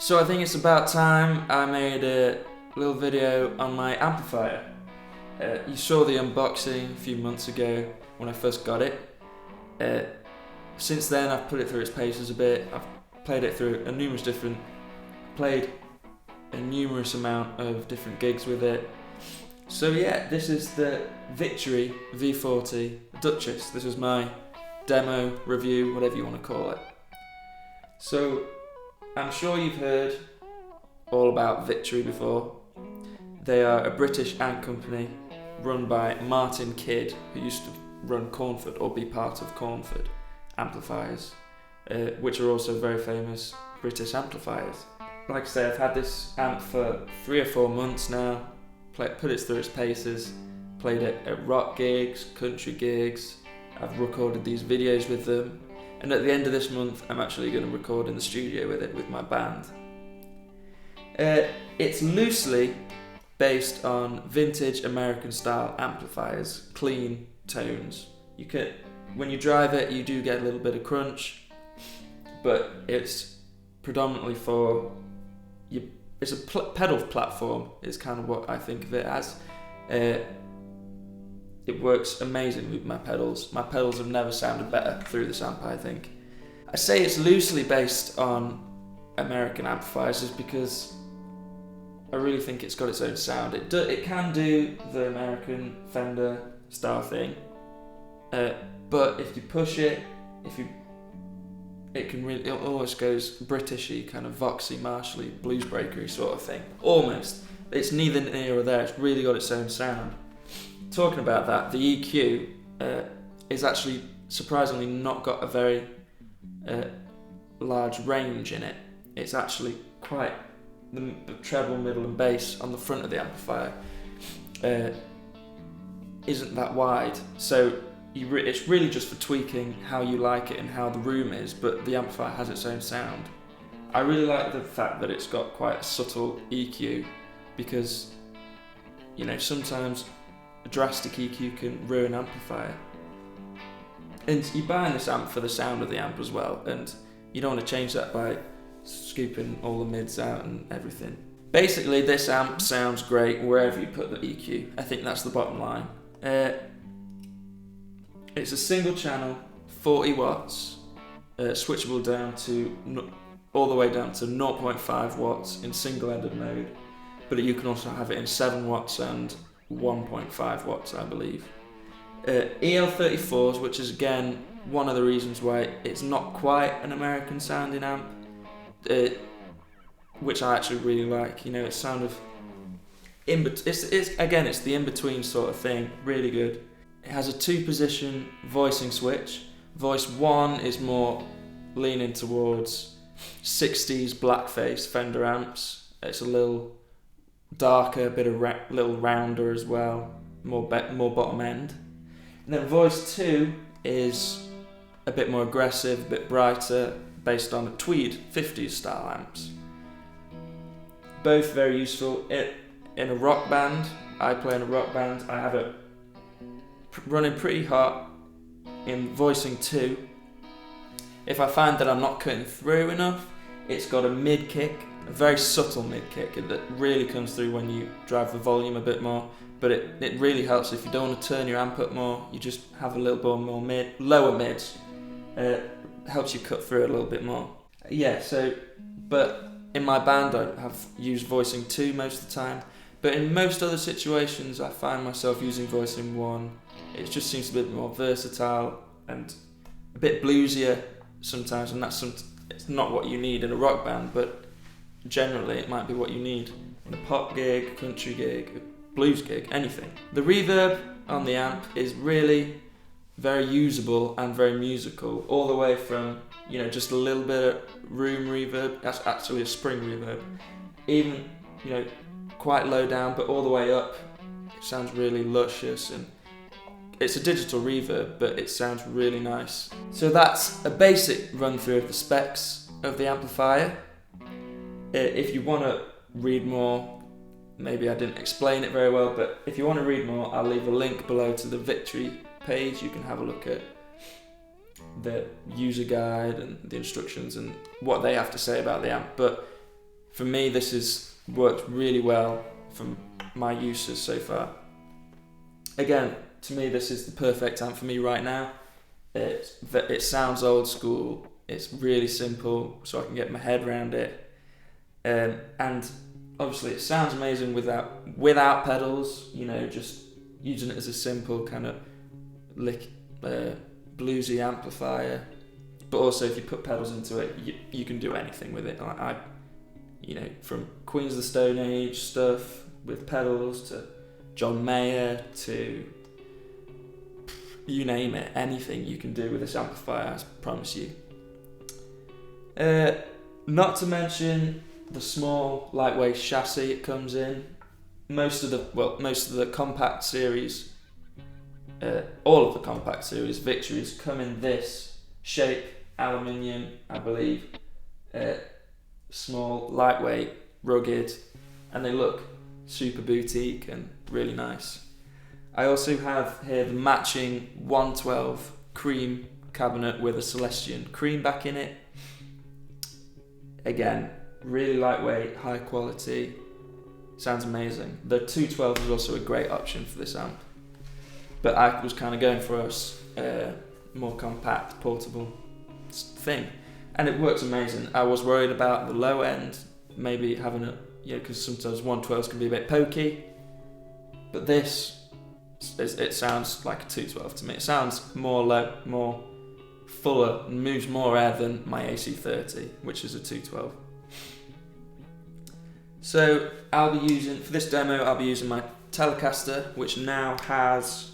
So I think it's about time I made a little video on my amplifier. You saw the unboxing a few months ago when I first got it. Since then I've put it through its paces a bit. I've played it through played a numerous amount of different gigs with it. So yeah, this is the Victory V40 Duchess. This is my demo, review, whatever you want to call it. So I'm sure you've heard all about Victory before. They are a British amp company run by Martin Kidd, who used to run Cornford or be part of Cornford Amplifiers, which are also very famous British amplifiers. Like I say, I've had this amp for 3 or 4 months now, put it through its paces, played it at rock gigs, country gigs. I've recorded these videos with them, and at the end of this month I'm actually going to record in the studio with it with my band. It's loosely based on vintage American style amplifiers, clean tones. When you drive it, you do get a little bit of crunch, but it's predominantly for it's a pedal platform is kind of what I think of it as. It works amazing with my pedals. My pedals have never sounded better through this amp, I think. I say it's loosely based on American amplifiers just because I really think it's got its own sound. It can do the American Fender style thing, but if you push it, it almost goes Britishy, kind of voxy, martially, blues breakery sort of thing. Almost. It's neither near or there. It's really got its own sound. Talking about that, the EQ is actually surprisingly not got a very large range in it. It's actually quite the treble, middle, and bass on the front of the amplifier isn't that wide. So it's really just for tweaking how you like it and how the room is, but the amplifier has its own sound. I really like the fact that it's got quite a subtle EQ, because sometimes a drastic EQ can ruin amplifier. And you're buying this amp for the sound of the amp as well, and you don't want to change that by scooping all the mids out and everything. Basically, this amp sounds great wherever you put the EQ. I think that's the bottom line. It's a single channel, 40 watts, switchable down to all the way down to 0.5 watts in single-ended mode, but you can also have it in 7 watts and 1.5 watts, I believe. EL34s, which is again one of the reasons why it's not quite an American sounding amp, which I actually really like. It's sound of it's the in-between sort of thing, really good. It has a 2-position voicing switch. Voice 1 is more leaning towards 60s blackface Fender amps. It's a little darker, a bit of little rounder as well, more bottom end. And then voice 2 is a bit more aggressive, a bit brighter, based on the Tweed 50s style amps. Both very useful in a rock band. I play in a rock band. I have it running pretty hot in voicing 2. If I find that I'm not cutting through enough, it's got a mid kick, a very subtle mid kick that really comes through when you drive the volume a bit more, but it really helps if you don't want to turn your amp up more. You just have a little bit more lower mids. Helps you cut through a little bit more. But in my band I have used voicing 2 most of the time, but in most other situations I find myself using voicing 1. It just seems a bit more versatile and a bit bluesier sometimes, and it's not what you need in a rock band, but generally it might be what you need in a pop gig, country gig, a blues gig, anything. The reverb on the amp is really very usable and very musical, all the way from just a little bit of room reverb. That's actually a spring reverb, even quite low down, but all the way up it sounds really luscious, and it's a digital reverb, but it sounds really nice. So that's a basic run through of the specs of the amplifier. If you want to read more, maybe I didn't explain it very well, but if you want to read more, I'll leave a link below to the Victory page. You can have a look at the user guide and the instructions and what they have to say about the amp. But For me, this has worked really well from my uses so far. Again, to me, this is the perfect amp for me right now. It sounds old school, it's really simple, so I can get my head around it. And obviously it sounds amazing without pedals, you know, just using it as a simple kind of bluesy amplifier. But also if you put pedals into it, you can do anything with it. You know, from Queens of the Stone Age stuff with pedals to John Mayer to you name it, anything you can do with this amplifier, I promise you. Not to mention the small lightweight chassis it comes in. Most of the compact series, all of the compact series Victories come in this shape, aluminium, I believe. Small, lightweight, rugged, and they look super boutique and really nice. I also have here the matching 112 cream cabinet with a Celestion cream back in it. Again, really lightweight, high quality, sounds amazing. The 212 is also a great option for this amp, but I was kind of going for a more compact, portable thing, and it works amazing. I was worried about the low end, maybe having because sometimes 112s can be a bit pokey, but this, it sounds like a 212 to me. It sounds more fuller, and moves more air than my AC30, which is a 212. So I'll be using, for this demo, I'll be using my Telecaster, which now has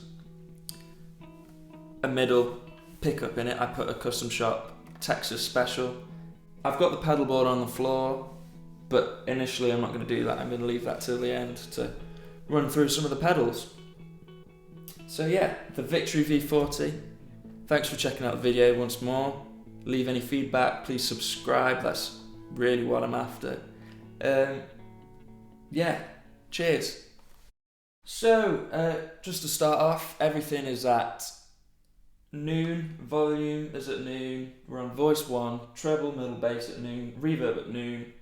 a middle pickup in it. I put a custom shop Texas special. I've got the pedal board on the floor, but initially I'm not going to do that. I'm going to leave that till the end to run through some of the pedals. So yeah, the Victory V40. Thanks for checking out the video once more. Leave any feedback, please subscribe, that's really what I'm after. Yeah, cheers. So, just to start off, everything is at noon, volume is at noon, we're on voice 1, treble, middle bass at noon, reverb at noon,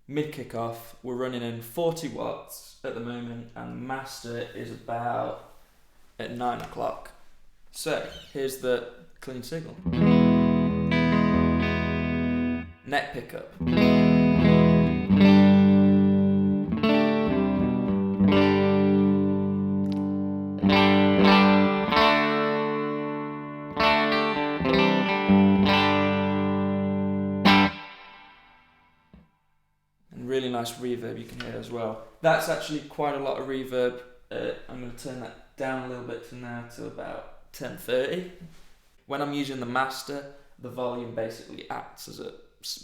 mid kickoff, we're running in 40 watts at the moment, and master is about at 9 o'clock. So, here's the clean signal. Neck pickup. And really nice reverb you can hear as well. That's actually quite a lot of reverb. I'm going to turn that down a little bit for now to about 10:30. When I'm using the master, the volume basically acts as a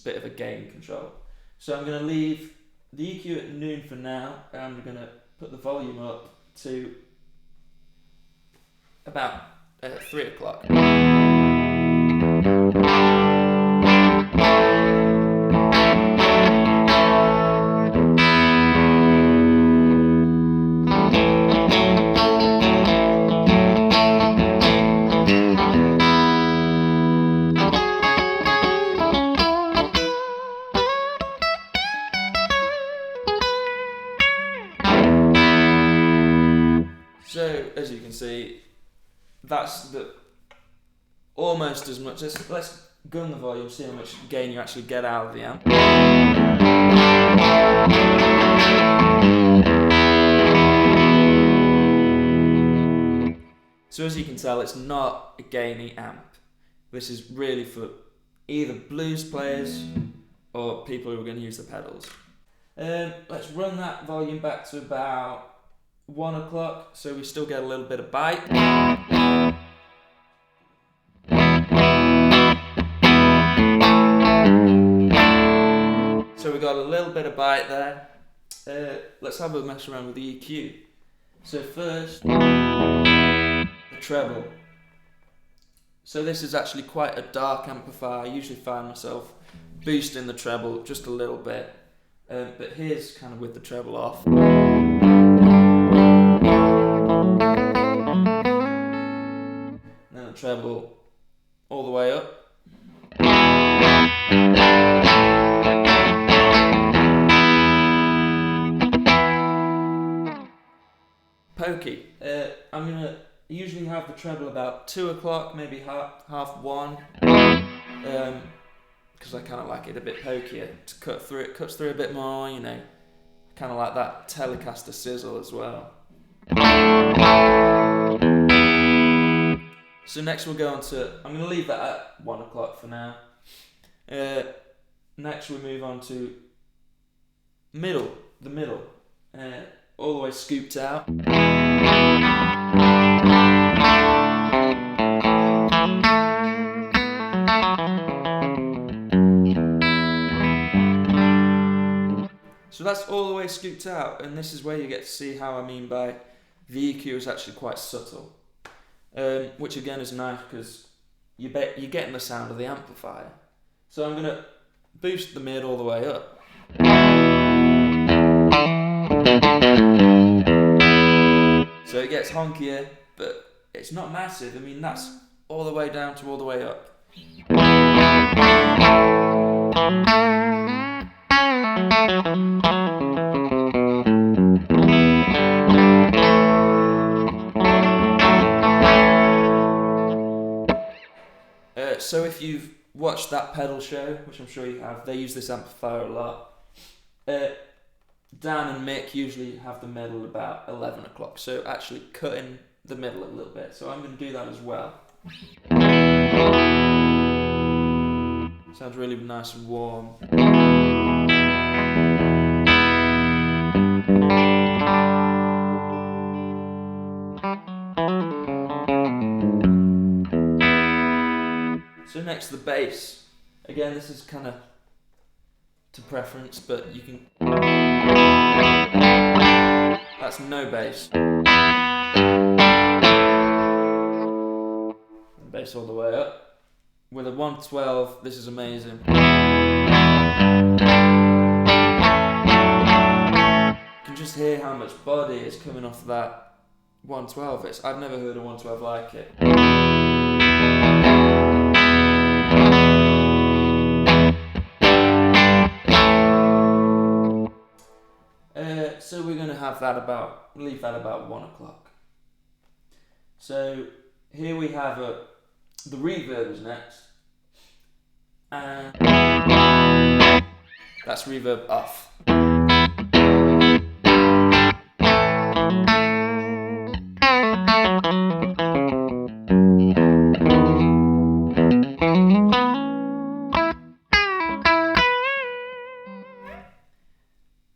bit of a gain control. So I'm going to leave the EQ at noon for now, and I'm going to put the volume up to about 3 o'clock. So, as you can see, that's almost as much as, let's gun the volume, see how much gain you actually get out of the amp. So as you can tell, it's not a gainy amp. This is really for either blues players or people who are going to use the pedals. Let's run that volume back to about 1 o'clock, so we still get a little bit of bite. So we got a little bit of bite there. Let's have a mess around with the EQ. So first, the treble. So this is actually quite a dark amplifier. I usually find myself boosting the treble just a little bit, but here's kind of with the treble off. Then the treble all the way up. pokey. I'm gonna usually have the treble about 2 o'clock, maybe half 1, because I kind of like it a bit pokier to cut through. It cuts through a bit more, you know. Kind of like that Telecaster sizzle as well. So next we'll go on to, I'm going to leave that at 1 o'clock for now. Next we move on to the middle, all the way scooped out. So that's all the way scooped out, and this is where you get to see how I mean by the EQ is actually quite subtle, which again is nice because you're getting the sound of the amplifier. So I'm going to boost the mid all the way up. So it gets honkier, but it's not massive. I mean, that's all the way down to all the way up. So if you've watched that pedal show, which I'm sure you have, they use this amplifier a lot. Dan and Mick usually have the middle about 11 o'clock, so actually cutting the middle a little bit. So I'm going to do that as well. Sounds really nice and warm. So next the bass. Again, this is kind of to preference, but you can... That's no bass. And bass all the way up. With a 112, this is amazing. You can just hear how much body is coming off that 112. I've never heard a 112 like it. So we're going to have that leave that about 1 o'clock. So here we have the reverb is next. And that's reverb off.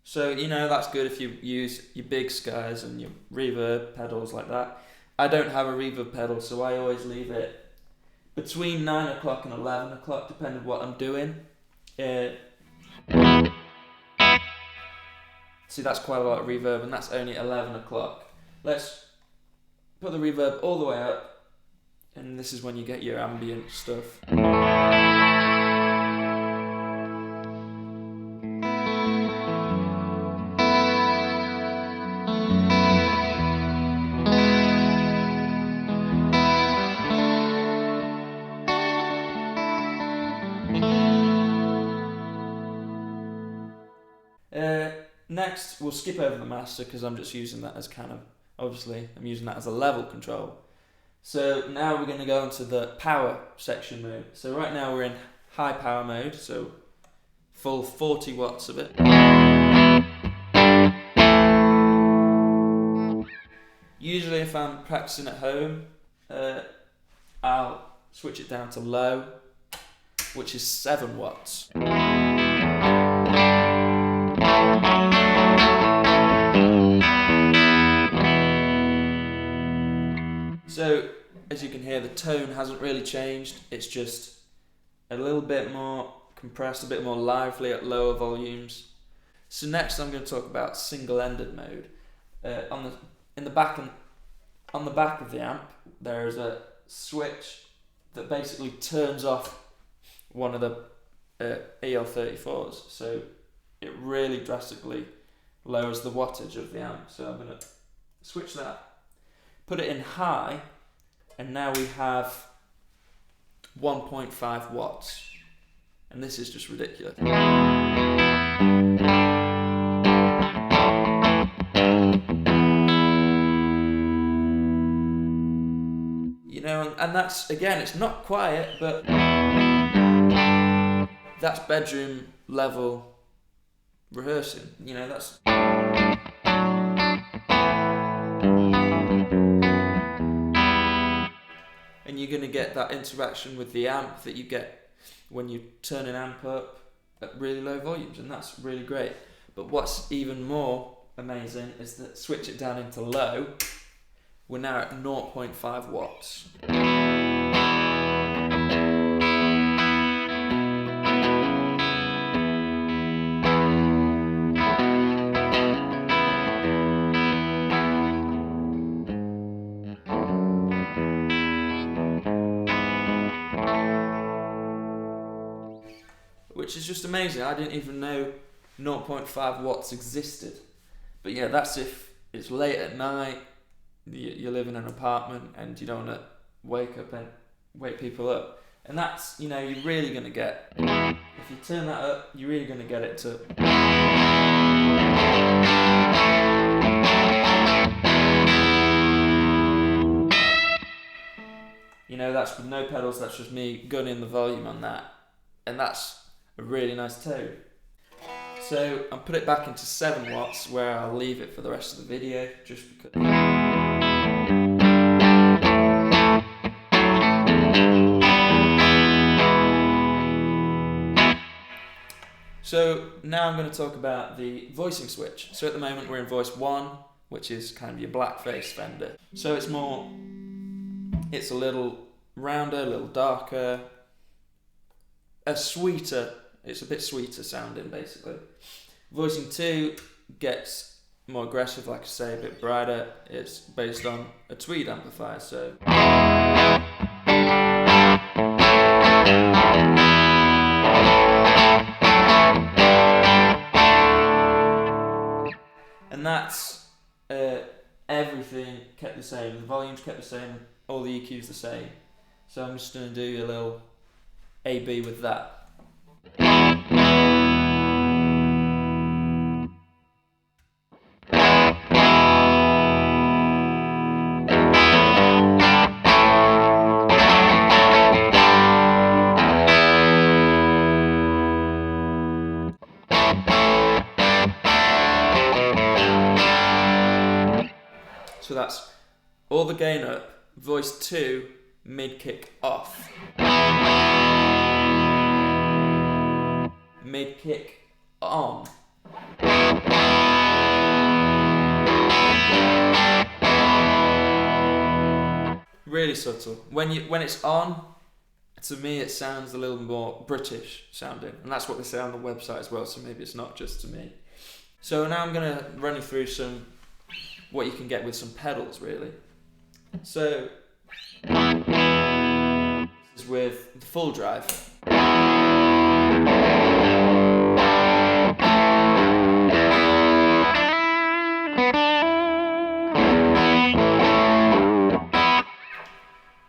So, you know, that's good if you use your big skies and your reverb pedals like that. I don't have a reverb pedal, so I always leave it between 9 o'clock and 11 o'clock, depending on what I'm doing. See, that's quite a lot of reverb, and that's only 11 o'clock. Let's put the reverb all the way up, and this is when you get your ambient stuff. Next, we'll skip over the master because I'm just using that as kind of, obviously, I'm using that as a level control. So now we're going to go into the power section mode. So right now we're in high power mode, so full 40 watts of it. Usually if I'm practicing at home, I'll switch it down to low, which is 7 watts. So, as you can hear, the tone hasn't really changed. It's just a little bit more compressed, a bit more lively at lower volumes. So next I'm going to talk about single-ended mode. On the back of the amp, there is a switch that basically turns off one of the EL34s. So it really drastically lowers the wattage of the amp. So I'm going to switch that. Put it in high, and now we have 1.5 watts, and this is just ridiculous. And that's, again, it's not quiet, but that's bedroom level rehearsing, you know, that's... And you're going to get that interaction with the amp that you get when you turn an amp up at really low volumes, and that's really great. But what's even more amazing is that switch it down into low, we're now at 0.5 watts. Which is just amazing. I didn't even know 0.5 watts existed. But yeah, that's if it's late at night, you live in an apartment and you don't want to wake people up. And that's, you know, you're really going to get, if you turn that up, you're really going to get it to... You know, that's with no pedals, that's just me gunning the volume on that. And that's a really nice tone. So I'll put it back into 7 watts where I'll leave it for the rest of the video, just because. So now I'm going to talk about the voicing switch. So at the moment we're in voice 1, which is kind of your blackface Fender. So it's a little rounder, a little darker, it's a bit sweeter sounding basically. Voicing 2 gets more aggressive, like I say, a bit brighter. It's based on a tweed amplifier, so. And that's everything kept the same, the volumes kept the same, all the EQs the same. So I'm just going to do a little A-B with that. So that's all the gain up, voice 2, mid kick off. Mid kick on. Really subtle. When it's on, to me it sounds a little more British sounding, and that's what they say on the website as well, so maybe it's not just to me. So now I'm going to run you through what you can get with some pedals, really. So this is with the Fulldrive.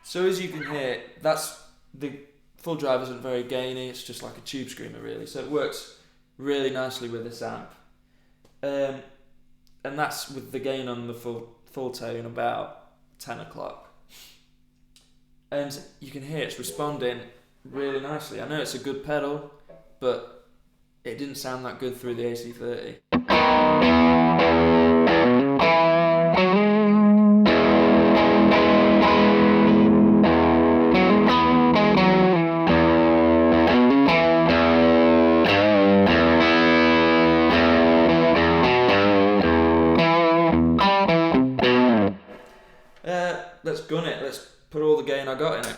So as you can hear, the Fulldrive isn't very gainy, it's just like a tube screamer really, so it works really nicely with this amp. And that's with the gain on the full tone about 10 o'clock. And you can hear it's responding really nicely. I know it's a good pedal, but it didn't sound that good through the AC30. Let's gun it, let's put all the gain I got in it.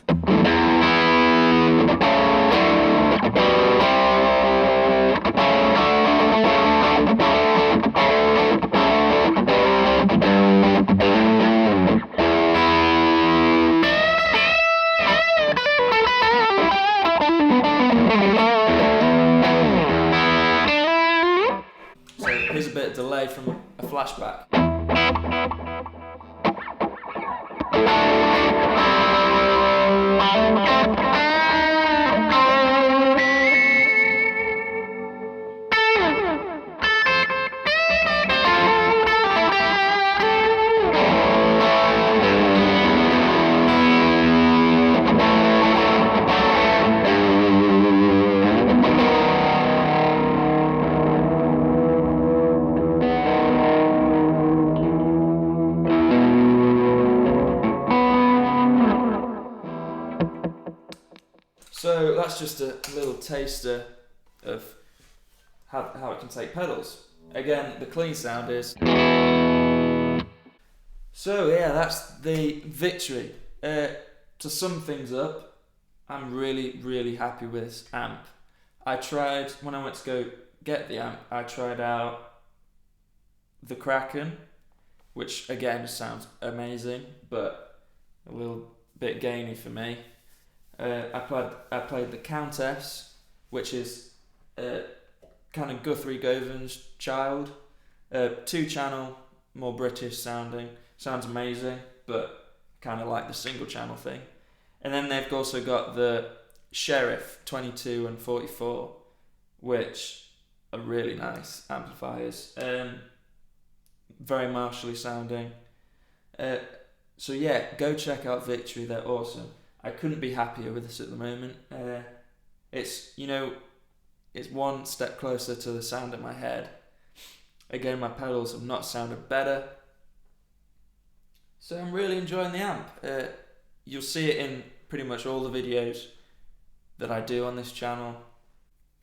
So here's a bit of delay from a flashback. So that's just a little taster of how it can take pedals. Again, the clean sound is. So yeah, that's the Victory. To sum things up, I'm really happy with this amp. I tried, when I went to go get the amp, I tried out the Kraken, which again sounds amazing, but a little bit gainy for me. I played the Countess, which is kind of Guthrie Govan's child. 2-channel, more British sounding. Sounds amazing, but kind of like the single channel thing. And then they've also got the Sheriff 22 and 44, which are really nice amplifiers. Very martially sounding. So yeah, go check out Victory, they're awesome. I couldn't be happier with this at the moment. It's one step closer to the sound in my head. Again, my pedals have not sounded better. So I'm really enjoying the amp. You'll see it in pretty much all the videos that I do on this channel.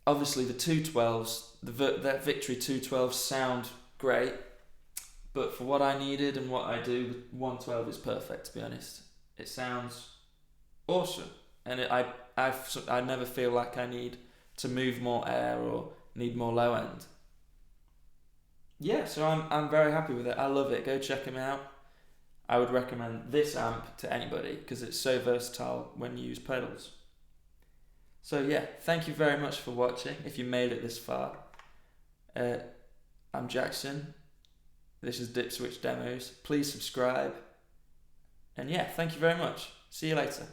Obviously the 212s, that Victory 212s sound great, but for what I needed and what I do, the 112 is perfect, to be honest. It sounds awesome, and I never feel like I need to move more air or need more low end. Yeah, so I'm very happy with it. I love it. Go check them out. I would recommend this amp to anybody because it's so versatile when you use pedals. So yeah, thank you very much for watching. If you made it this far, I'm Jackson. This is Dip Switch Demos. Please subscribe. And yeah, thank you very much. See you later.